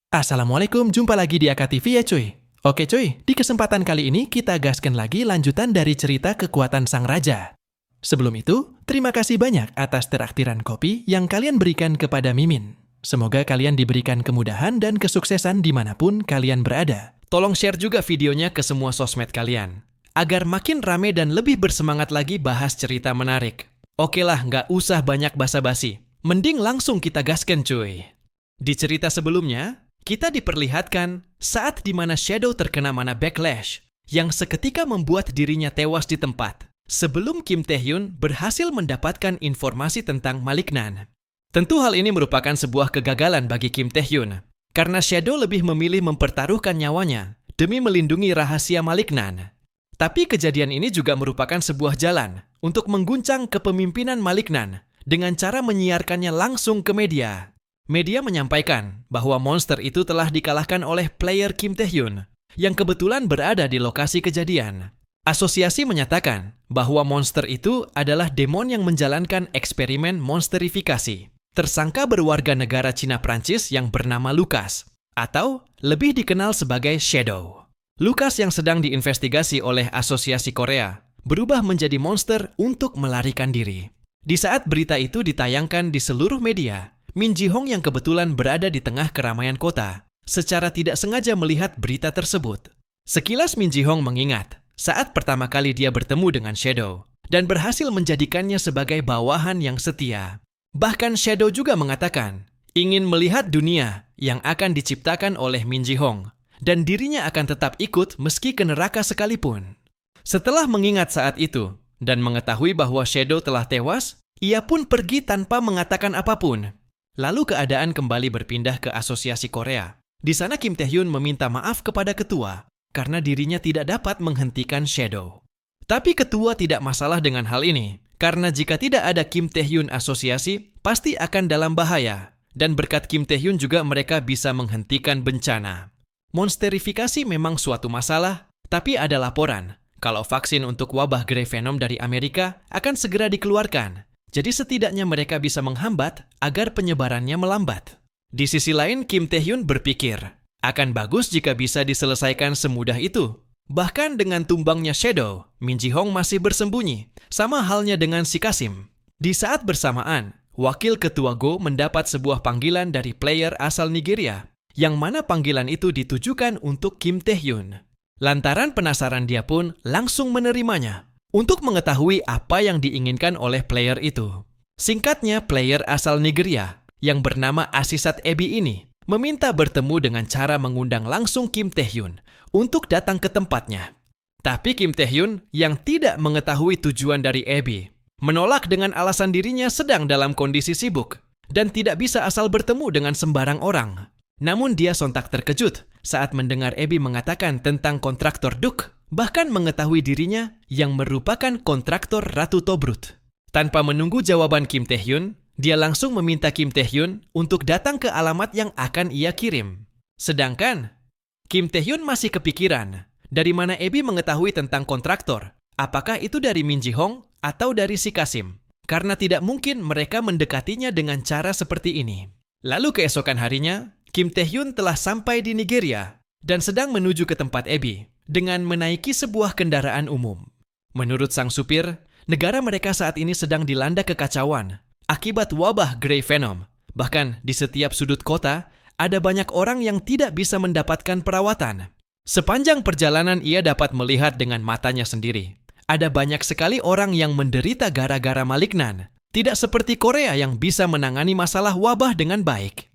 Assalamualaikum, jumpa lagi di AKTV ya cuy. Oke cuy, di kesempatan kali ini kita gaskan lagi lanjutan dari cerita kekuatan sang raja. Sebelum itu, terima kasih banyak atas traktiran kopi yang kalian berikan kepada Mimin. Semoga kalian diberikan kemudahan dan kesuksesan dimanapun kalian berada. Tolong share juga videonya ke semua sosmed kalian, agar makin rame dan lebih bersemangat lagi bahas cerita menarik. Oke lah, nggak usah banyak basa-basi. Mending langsung kita gaskan cuy. Di cerita sebelumnya, kita diperlihatkan saat di mana Shadow terkena mana backlash yang seketika membuat dirinya tewas di tempat sebelum Kim Tae-hyun berhasil mendapatkan informasi tentang Maliknan. Tentu hal ini merupakan sebuah kegagalan bagi Kim Tae-hyun karena Shadow lebih memilih mempertaruhkan nyawanya demi melindungi rahasia Maliknan. Tapi kejadian ini juga merupakan sebuah jalan untuk mengguncang kepemimpinan Maliknan dengan cara menyiarkannya langsung ke media. Media menyampaikan bahwa monster itu telah dikalahkan oleh player Kim Tae-hyun yang kebetulan berada di lokasi kejadian. Asosiasi menyatakan bahwa monster itu adalah demon yang menjalankan eksperimen monsterifikasi. Tersangka berwarga negara Cina Prancis yang bernama Lucas, atau lebih dikenal sebagai Shadow. Lucas yang sedang diinvestigasi oleh Asosiasi Korea berubah menjadi monster untuk melarikan diri. Di saat berita itu ditayangkan di seluruh media, Min Ji-hong yang kebetulan berada di tengah keramaian kota, secara tidak sengaja melihat berita tersebut. Sekilas Min Ji-hong mengingat saat pertama kali dia bertemu dengan Shadow dan berhasil menjadikannya sebagai bawahan yang setia. Bahkan Shadow juga mengatakan ingin melihat dunia yang akan diciptakan oleh Min Ji-hong dan dirinya akan tetap ikut meski ke neraka sekalipun. Setelah mengingat saat itu dan mengetahui bahwa Shadow telah tewas, ia pun pergi tanpa mengatakan apapun. Lalu keadaan kembali berpindah ke Asosiasi Korea. Di sana Kim Tae-hyun meminta maaf kepada ketua karena dirinya tidak dapat menghentikan Shadow. Tapi ketua tidak masalah dengan hal ini, karena jika tidak ada Kim Tae-hyun asosiasi, pasti akan dalam bahaya. Dan berkat Kim Tae-hyun juga mereka bisa menghentikan bencana. Monsterifikasi memang suatu masalah, tapi ada laporan kalau vaksin untuk wabah Grey Venom dari Amerika akan segera dikeluarkan. Jadi setidaknya mereka bisa menghambat agar penyebarannya melambat. Di sisi lain, Kim Tae-hyun berpikir, akan bagus jika bisa diselesaikan semudah itu. Bahkan dengan tumbangnya Shadow, Min Ji-hong masih bersembunyi, sama halnya dengan si Kasim. Di saat bersamaan, Wakil Ketua Go mendapat sebuah panggilan dari player asal Nigeria, yang mana panggilan itu ditujukan untuk Kim Tae-hyun. Lantaran penasaran dia pun langsung menerimanya untuk mengetahui apa yang diinginkan oleh player itu. Singkatnya, player asal Nigeria yang bernama Asisat Ebi ini meminta bertemu dengan cara mengundang langsung Kim Tae-hyun untuk datang ke tempatnya. Tapi Kim Tae-hyun yang tidak mengetahui tujuan dari Ebi menolak dengan alasan dirinya sedang dalam kondisi sibuk dan tidak bisa asal bertemu dengan sembarang orang. Namun dia sontak terkejut saat mendengar Ebi mengatakan tentang kontraktor Duk, bahkan mengetahui dirinya yang merupakan kontraktor Ratu Tobrut. Tanpa menunggu jawaban Kim Tae-hyun, dia langsung meminta Kim Tae-hyun untuk datang ke alamat yang akan ia kirim. Sedangkan Kim Tae-hyun masih kepikiran dari mana Ebi mengetahui tentang kontraktor, apakah itu dari Min Ji-hong atau dari si Kasim, karena tidak mungkin mereka mendekatinya dengan cara seperti ini. Lalu keesokan harinya, Kim Tae-hyun telah sampai di Nigeria dan sedang menuju ke tempat Ebi dengan menaiki sebuah kendaraan umum. Menurut sang supir, negara mereka saat ini sedang dilanda kekacauan akibat wabah Grey Venom. Bahkan di setiap sudut kota, ada banyak orang yang tidak bisa mendapatkan perawatan. Sepanjang perjalanan ia dapat melihat dengan matanya sendiri. Ada banyak sekali orang yang menderita gara-gara Maliknan. Tidak seperti Korea yang bisa menangani masalah wabah dengan baik.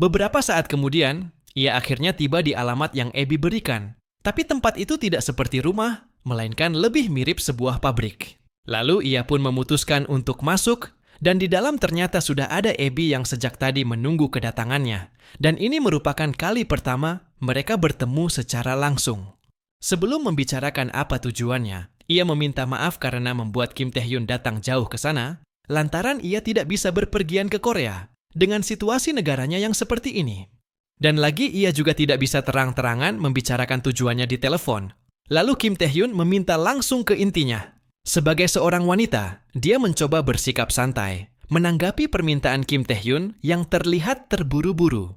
Beberapa saat kemudian, ia akhirnya tiba di alamat yang Ebi berikan. Tapi tempat itu tidak seperti rumah, melainkan lebih mirip sebuah pabrik. Lalu ia pun memutuskan untuk masuk, dan di dalam ternyata sudah ada Ebi yang sejak tadi menunggu kedatangannya. Dan ini merupakan kali pertama mereka bertemu secara langsung. Sebelum membicarakan apa tujuannya, ia meminta maaf karena membuat Kim Tae-hyun datang jauh ke sana, lantaran ia tidak bisa berpergian ke Korea dengan situasi negaranya yang seperti ini. Dan lagi ia juga tidak bisa terang-terangan membicarakan tujuannya di telepon. Lalu Kim Tae-hyun meminta langsung ke intinya. Sebagai seorang wanita, dia mencoba bersikap santai, menanggapi permintaan Kim Tae-hyun yang terlihat terburu-buru.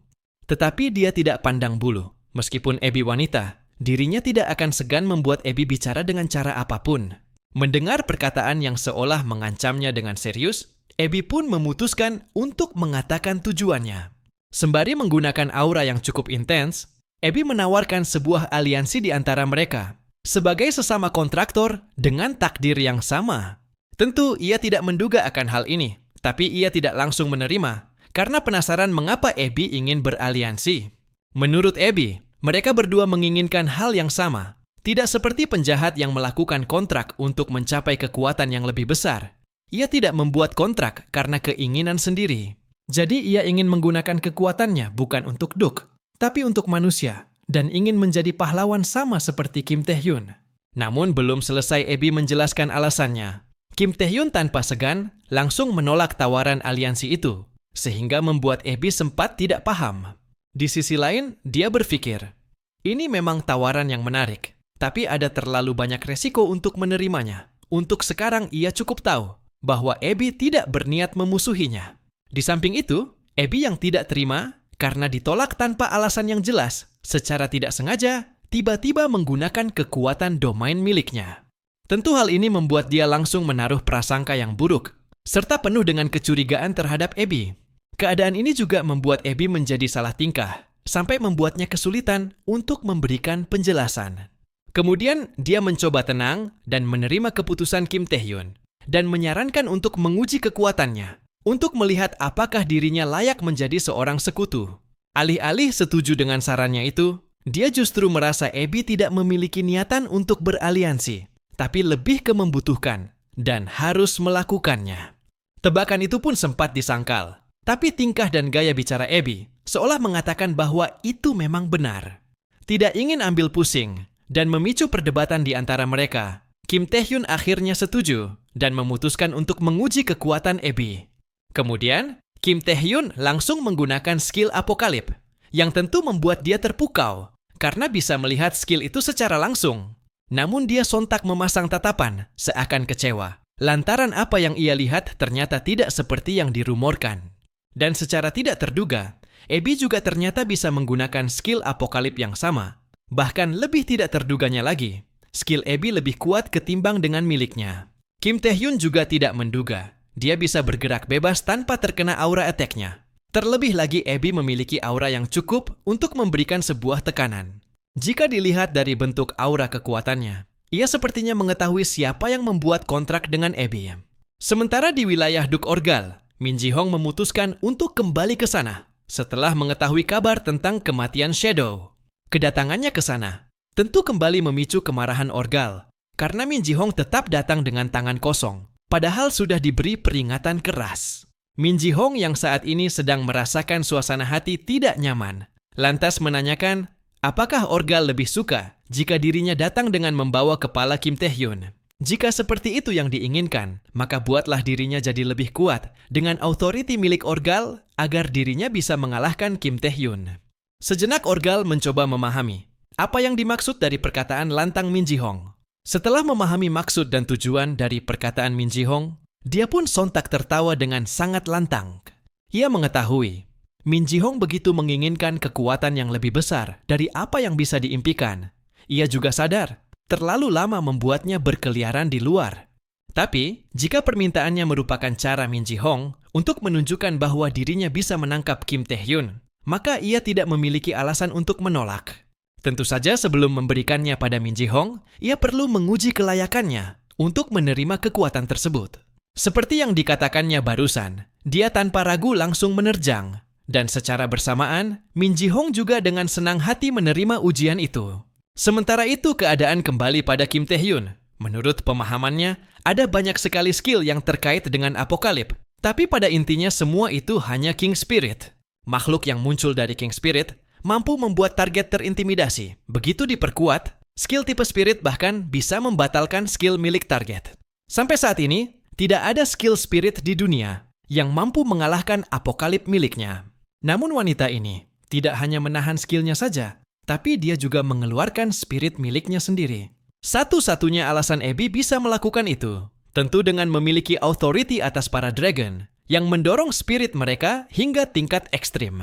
Tetapi dia tidak pandang bulu. Meskipun Abby wanita, dirinya tidak akan segan membuat Abby bicara dengan cara apapun. Mendengar perkataan yang seolah mengancamnya dengan serius, Abby pun memutuskan untuk mengatakan tujuannya. Sembari menggunakan aura yang cukup intens, Abby menawarkan sebuah aliansi di antara mereka. Sebagai sesama kontraktor dengan takdir yang sama. Tentu ia tidak menduga akan hal ini, tapi ia tidak langsung menerima karena penasaran mengapa Abby ingin beraliansi. Menurut Abby, mereka berdua menginginkan hal yang sama. Tidak seperti penjahat yang melakukan kontrak untuk mencapai kekuatan yang lebih besar. Ia tidak membuat kontrak karena keinginan sendiri. Jadi ia ingin menggunakan kekuatannya bukan untuk Duke, tapi untuk manusia, dan ingin menjadi pahlawan sama seperti Kim Tae-hyun. Namun belum selesai Abby menjelaskan alasannya. Kim Tae-hyun tanpa segan langsung menolak tawaran aliansi itu, sehingga membuat Abby sempat tidak paham. Di sisi lain, dia berpikir, ini memang tawaran yang menarik, tapi ada terlalu banyak resiko untuk menerimanya. Untuk sekarang ia cukup tahu bahwa Abby tidak berniat memusuhinya. Di samping itu, Abby yang tidak terima karena ditolak tanpa alasan yang jelas, secara tidak sengaja, tiba-tiba menggunakan kekuatan domain miliknya. Tentu hal ini membuat dia langsung menaruh prasangka yang buruk, serta penuh dengan kecurigaan terhadap Abby. Keadaan ini juga membuat Abby menjadi salah tingkah, sampai membuatnya kesulitan untuk memberikan penjelasan. Kemudian, dia mencoba tenang dan menerima keputusan Kim Tae-hyun, dan menyarankan untuk menguji kekuatannya, untuk melihat apakah dirinya layak menjadi seorang sekutu. Alih-alih setuju dengan sarannya itu, dia justru merasa Abby tidak memiliki niatan untuk beraliansi, tapi lebih ke membutuhkan dan harus melakukannya. Tebakan itu pun sempat disangkal. Tapi tingkah dan gaya bicara Abby seolah mengatakan bahwa itu memang benar. Tidak ingin ambil pusing dan memicu perdebatan di antara mereka, Kim Tae-hyun akhirnya setuju dan memutuskan untuk menguji kekuatan Abby. Kemudian, Kim Tae-hyun langsung menggunakan skill apokalip, yang tentu membuat dia terpukau karena bisa melihat skill itu secara langsung. Namun dia sontak memasang tatapan seakan kecewa, lantaran apa yang ia lihat ternyata tidak seperti yang dirumorkan. Dan secara tidak terduga, Abby juga ternyata bisa menggunakan skill apokalip yang sama. Bahkan lebih tidak terduganya lagi, skill Abby lebih kuat ketimbang dengan miliknya. Kim Tae-hyun juga tidak menduga, dia bisa bergerak bebas tanpa terkena aura attack-nya. Terlebih lagi Abby memiliki aura yang cukup untuk memberikan sebuah tekanan. Jika dilihat dari bentuk aura kekuatannya, ia sepertinya mengetahui siapa yang membuat kontrak dengan Abby. Sementara di wilayah Duke Orgal, Min Ji-hong memutuskan untuk kembali ke sana setelah mengetahui kabar tentang kematian Shadow. Kedatangannya ke sana tentu kembali memicu kemarahan Orgal karena Min Ji-hong tetap datang dengan tangan kosong, padahal sudah diberi peringatan keras. Min Ji-hong yang saat ini sedang merasakan suasana hati tidak nyaman, lantas menanyakan apakah Orgal lebih suka jika dirinya datang dengan membawa kepala Kim Tae-hyun. Jika seperti itu yang diinginkan, maka buatlah dirinya jadi lebih kuat dengan authority milik Orgal agar dirinya bisa mengalahkan Kim Tae-hyun. Sejenak Orgal mencoba memahami apa yang dimaksud dari perkataan lantang Min Ji-hong. Setelah memahami maksud dan tujuan dari perkataan Min Ji-hong, dia pun sontak tertawa dengan sangat lantang. Ia mengetahui Min Ji-hong begitu menginginkan kekuatan yang lebih besar dari apa yang bisa diimpikan. Ia juga sadar terlalu lama membuatnya berkeliaran di luar. Tapi, jika permintaannya merupakan cara Min Ji-hong untuk menunjukkan bahwa dirinya bisa menangkap Kim Tae-hyun, maka ia tidak memiliki alasan untuk menolak. Tentu saja sebelum memberikannya pada Min Ji-hong, ia perlu menguji kelayakannya untuk menerima kekuatan tersebut. Seperti yang dikatakannya barusan, dia tanpa ragu langsung menerjang. Dan secara bersamaan, Min Ji-hong juga dengan senang hati menerima ujian itu. Sementara itu keadaan kembali pada Kim Tae-hyun. Menurut pemahamannya, ada banyak sekali skill yang terkait dengan apokalip. Tapi pada intinya semua itu hanya King Spirit. Makhluk yang muncul dari King Spirit mampu membuat target terintimidasi. Begitu diperkuat, skill tipe Spirit bahkan bisa membatalkan skill milik target. Sampai saat ini, tidak ada skill Spirit di dunia yang mampu mengalahkan apokalip miliknya. Namun wanita ini tidak hanya menahan skillnya saja, tapi dia juga mengeluarkan spirit miliknya sendiri. Satu-satunya alasan Abby bisa melakukan itu, tentu dengan memiliki authority atas para dragon, yang mendorong spirit mereka hingga tingkat ekstrim.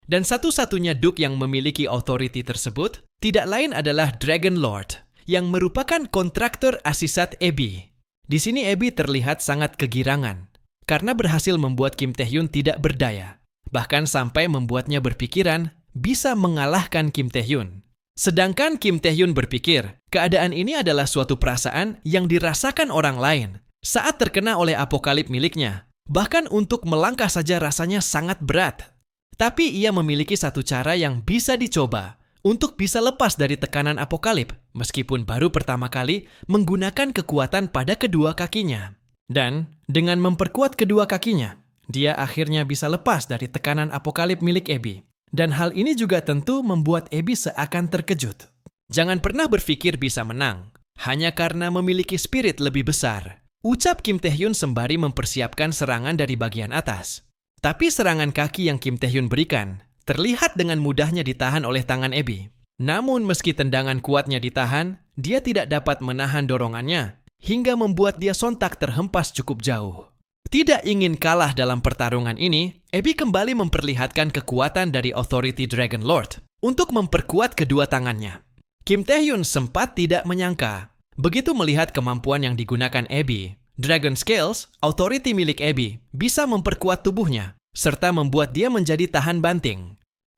Dan satu-satunya Duke yang memiliki authority tersebut tidak lain adalah Dragon Lord, yang merupakan kontraktor asisat Abby. Di sini Abby terlihat sangat kegirangan, karena berhasil membuat Kim Tae-hyun tidak berdaya, bahkan sampai membuatnya berpikiran bisa mengalahkan Kim Tae-hyun. Sedangkan Kim Tae-hyun berpikir, keadaan ini adalah suatu perasaan yang dirasakan orang lain saat terkena oleh apokalip miliknya. Bahkan untuk melangkah saja rasanya sangat berat. Tapi ia memiliki satu cara yang bisa dicoba untuk bisa lepas dari tekanan apokalip, meskipun baru pertama kali menggunakan kekuatan pada kedua kakinya. Dan dengan memperkuat kedua kakinya, dia akhirnya bisa lepas dari tekanan apokalip milik Abby. Dan hal ini juga tentu membuat Abby seakan terkejut. Jangan pernah berpikir bisa menang, hanya karena memiliki spirit lebih besar, ucap Kim Tae-hyun sembari mempersiapkan serangan dari bagian atas. Tapi serangan kaki yang Kim Tae-hyun berikan terlihat dengan mudahnya ditahan oleh tangan Abby. Namun meski tendangan kuatnya ditahan, dia tidak dapat menahan dorongannya, hingga membuat dia sontak terhempas cukup jauh. Tidak ingin kalah dalam pertarungan ini, Abby kembali memperlihatkan kekuatan dari Authority Dragon Lord untuk memperkuat kedua tangannya. Kim Tae-hyun sempat tidak menyangka. Begitu melihat kemampuan yang digunakan Abby, Dragon Scales, authority milik Abby, bisa memperkuat tubuhnya, serta membuat dia menjadi tahan banting.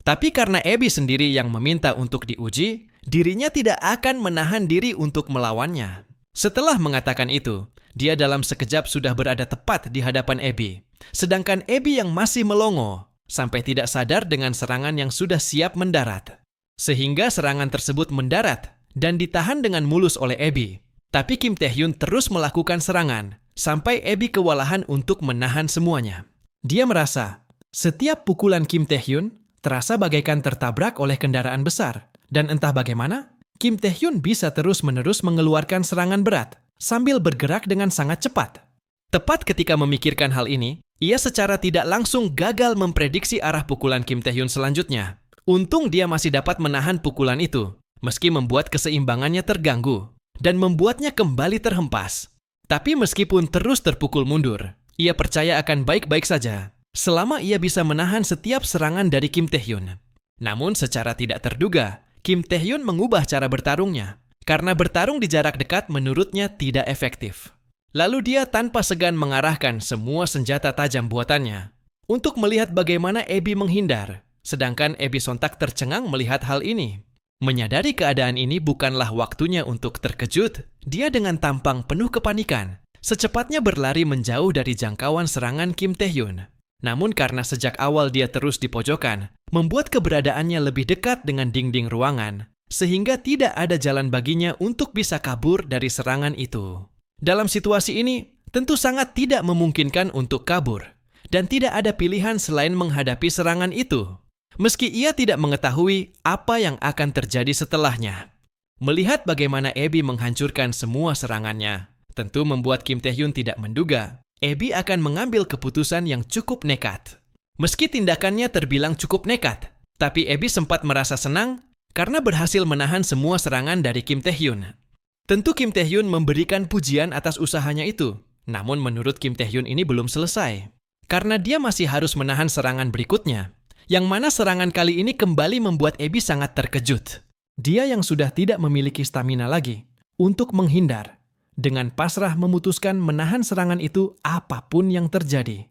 Tapi karena Abby sendiri yang meminta untuk diuji, dirinya tidak akan menahan diri untuk melawannya. Setelah mengatakan itu, dia dalam sekejap sudah berada tepat di hadapan Abby. Sedangkan Abby yang masih melongo, sampai tidak sadar dengan serangan yang sudah siap mendarat. Sehingga serangan tersebut mendarat dan ditahan dengan mulus oleh Abby. Tapi Kim Tae-hyun terus melakukan serangan, sampai Abby kewalahan untuk menahan semuanya. Dia merasa, setiap pukulan Kim Tae-hyun terasa bagaikan tertabrak oleh kendaraan besar. Dan entah bagaimana, Kim Tae-hyun bisa terus-menerus mengeluarkan serangan berat, sambil bergerak dengan sangat cepat. Tepat ketika memikirkan hal ini, ia secara tidak langsung gagal memprediksi arah pukulan Kim Tae-hyun selanjutnya. Untung dia masih dapat menahan pukulan itu, meski membuat keseimbangannya terganggu dan membuatnya kembali terhempas. Tapi meskipun terus terpukul mundur, ia percaya akan baik-baik saja selama ia bisa menahan setiap serangan dari Kim Tae-hyun. Namun secara tidak terduga, Kim Tae-hyun mengubah cara bertarungnya karena bertarung di jarak dekat menurutnya tidak efektif. Lalu dia tanpa segan mengarahkan semua senjata tajam buatannya untuk melihat bagaimana Abby menghindar, sedangkan Abby sontak tercengang melihat hal ini. Menyadari keadaan ini bukanlah waktunya untuk terkejut, dia dengan tampang penuh kepanikan, secepatnya berlari menjauh dari jangkauan serangan Kim Tae-hyun. Namun karena sejak awal dia terus di pojokan, membuat keberadaannya lebih dekat dengan dinding ruangan, sehingga tidak ada jalan baginya untuk bisa kabur dari serangan itu. Dalam situasi ini, tentu sangat tidak memungkinkan untuk kabur, dan tidak ada pilihan selain menghadapi serangan itu. Meski ia tidak mengetahui apa yang akan terjadi setelahnya. Melihat bagaimana Abby menghancurkan semua serangannya, tentu membuat Kim Tae-hyun tidak menduga Abby akan mengambil keputusan yang cukup nekat. Meski tindakannya terbilang cukup nekat, tapi Abby sempat merasa senang karena berhasil menahan semua serangan dari Kim Tae-hyun. Tentu Kim Tae-hyun memberikan pujian atas usahanya itu, namun menurut Kim Tae-hyun ini belum selesai. Karena dia masih harus menahan serangan berikutnya, yang mana serangan kali ini kembali membuat Abby sangat terkejut. Dia yang sudah tidak memiliki stamina lagi untuk menghindar, dengan pasrah memutuskan menahan serangan itu apapun yang terjadi.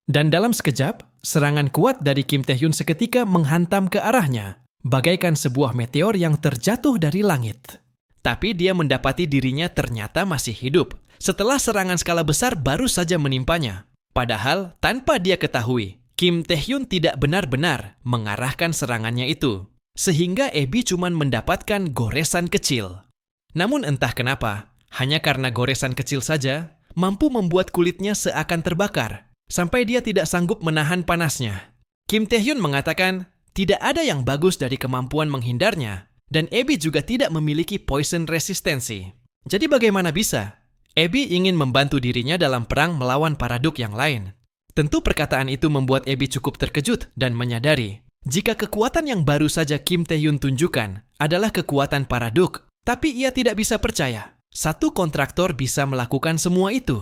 Dan dalam sekejap, serangan kuat dari Kim Tae-hyun seketika menghantam ke arahnya, bagaikan sebuah meteor yang terjatuh dari langit. Tapi dia mendapati dirinya ternyata masih hidup, setelah serangan skala besar baru saja menimpanya. Padahal tanpa dia ketahui, Kim Tae-hyun tidak benar-benar mengarahkan serangannya itu, sehingga Abby cuma mendapatkan goresan kecil. Namun entah kenapa, hanya karena goresan kecil saja, mampu membuat kulitnya seakan terbakar, sampai dia tidak sanggup menahan panasnya. Kim Tae-hyun mengatakan, tidak ada yang bagus dari kemampuan menghindarnya, dan Abby juga tidak memiliki poison resistensi. Jadi bagaimana bisa? Abby ingin membantu dirinya dalam perang melawan para Duke yang lain. Tentu perkataan itu membuat Abby cukup terkejut dan menyadari jika kekuatan yang baru saja Kim Tae-hyun tunjukkan adalah kekuatan para Duke, tapi ia tidak bisa percaya satu kontraktor bisa melakukan semua itu.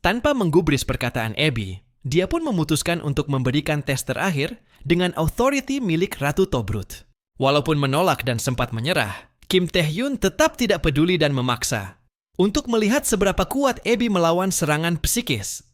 Tanpa menggubris perkataan Abby, dia pun memutuskan untuk memberikan tes terakhir dengan authority milik Ratu Tobrut. Walaupun menolak dan sempat menyerah, Kim Tae-hyun tetap tidak peduli dan memaksa untuk melihat seberapa kuat Abby melawan serangan psikis.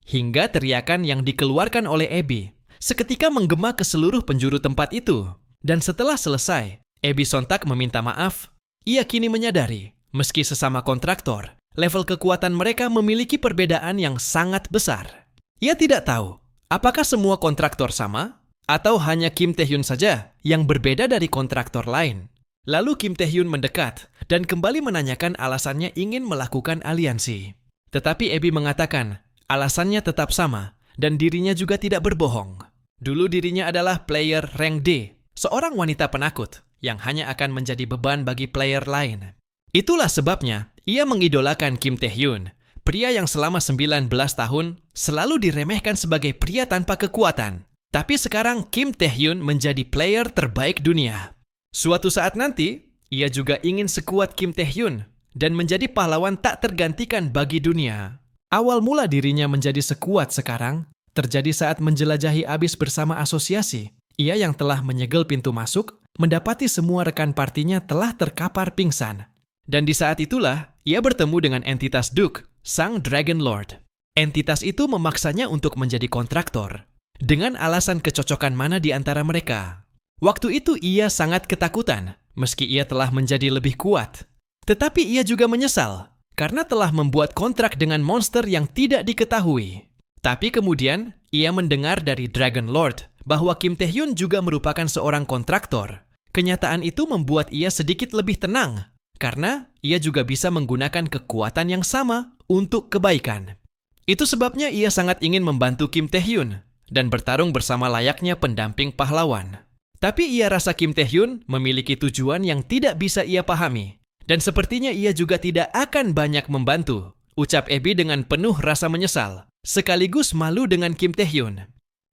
Hingga teriakan yang dikeluarkan oleh Abby seketika menggema ke seluruh penjuru tempat itu. Dan setelah selesai, Abby sontak meminta maaf. Ia kini menyadari, meski sesama kontraktor, level kekuatan mereka memiliki perbedaan yang sangat besar. Ia tidak tahu, apakah semua kontraktor sama, atau hanya Kim Tae-hyun saja yang berbeda dari kontraktor lain. Lalu Kim Tae-hyun mendekat dan kembali menanyakan alasannya ingin melakukan aliansi. Tetapi Abby mengatakan, alasannya tetap sama, dan dirinya juga tidak berbohong. Dulu dirinya adalah player rank D, seorang wanita penakut yang hanya akan menjadi beban bagi player lain. Itulah sebabnya ia mengidolakan Kim Tae-hyun, pria yang selama 19 tahun selalu diremehkan sebagai pria tanpa kekuatan. Tapi sekarang Kim Tae-hyun menjadi player terbaik dunia. Suatu saat nanti, ia juga ingin sekuat Kim Tae-hyun dan menjadi pahlawan tak tergantikan bagi dunia. Awal mula dirinya menjadi sekuat sekarang terjadi saat menjelajahi abis bersama asosiasi. Ia yang telah menyegel pintu masuk, mendapati semua rekan partinya telah terkapar pingsan. Dan di saat itulah, ia bertemu dengan entitas Duke, sang Dragon Lord. Entitas itu memaksanya untuk menjadi kontraktor, dengan alasan kecocokan mana di antara mereka. Waktu itu ia sangat ketakutan, meski ia telah menjadi lebih kuat. Tetapi ia juga menyesal, karena telah membuat kontrak dengan monster yang tidak diketahui. Tapi kemudian, ia mendengar dari Dragon Lord bahwa Kim Tae-hyun juga merupakan seorang kontraktor. Kenyataan itu membuat ia sedikit lebih tenang, karena ia juga bisa menggunakan kekuatan yang sama untuk kebaikan. Itu sebabnya ia sangat ingin membantu Kim Tae-hyun dan bertarung bersama layaknya pendamping pahlawan. Tapi ia rasa Kim Tae-hyun memiliki tujuan yang tidak bisa ia pahami. Dan sepertinya ia juga tidak akan banyak membantu, ucap Abby dengan penuh rasa menyesal, sekaligus malu dengan Kim Tae-hyun.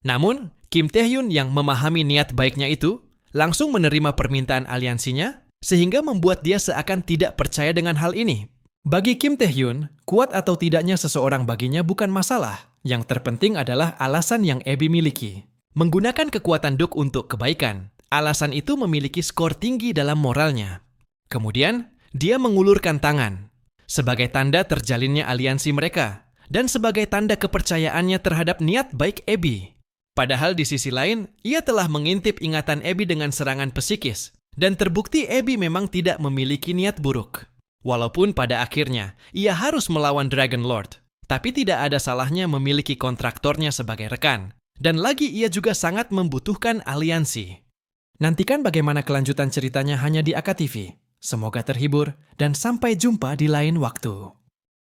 Namun, Kim Tae-hyun yang memahami niat baiknya itu, langsung menerima permintaan aliansinya, sehingga membuat dia seakan tidak percaya dengan hal ini. Bagi Kim Tae-hyun, kuat atau tidaknya seseorang baginya bukan masalah. Yang terpenting adalah alasan yang Abby miliki. Menggunakan kekuatan Duke untuk kebaikan, alasan itu memiliki skor tinggi dalam moralnya. Kemudian, dia mengulurkan tangan, sebagai tanda terjalinnya aliansi mereka, dan sebagai tanda kepercayaannya terhadap niat baik Abby. Padahal di sisi lain, ia telah mengintip ingatan Abby dengan serangan psikis, dan terbukti Abby memang tidak memiliki niat buruk. Walaupun pada akhirnya, ia harus melawan Dragon Lord, tapi tidak ada salahnya memiliki kontraktornya sebagai rekan. Dan lagi ia juga sangat membutuhkan aliansi. Nantikan bagaimana kelanjutan ceritanya hanya di AKTV. Semoga terhibur dan sampai jumpa di lain waktu.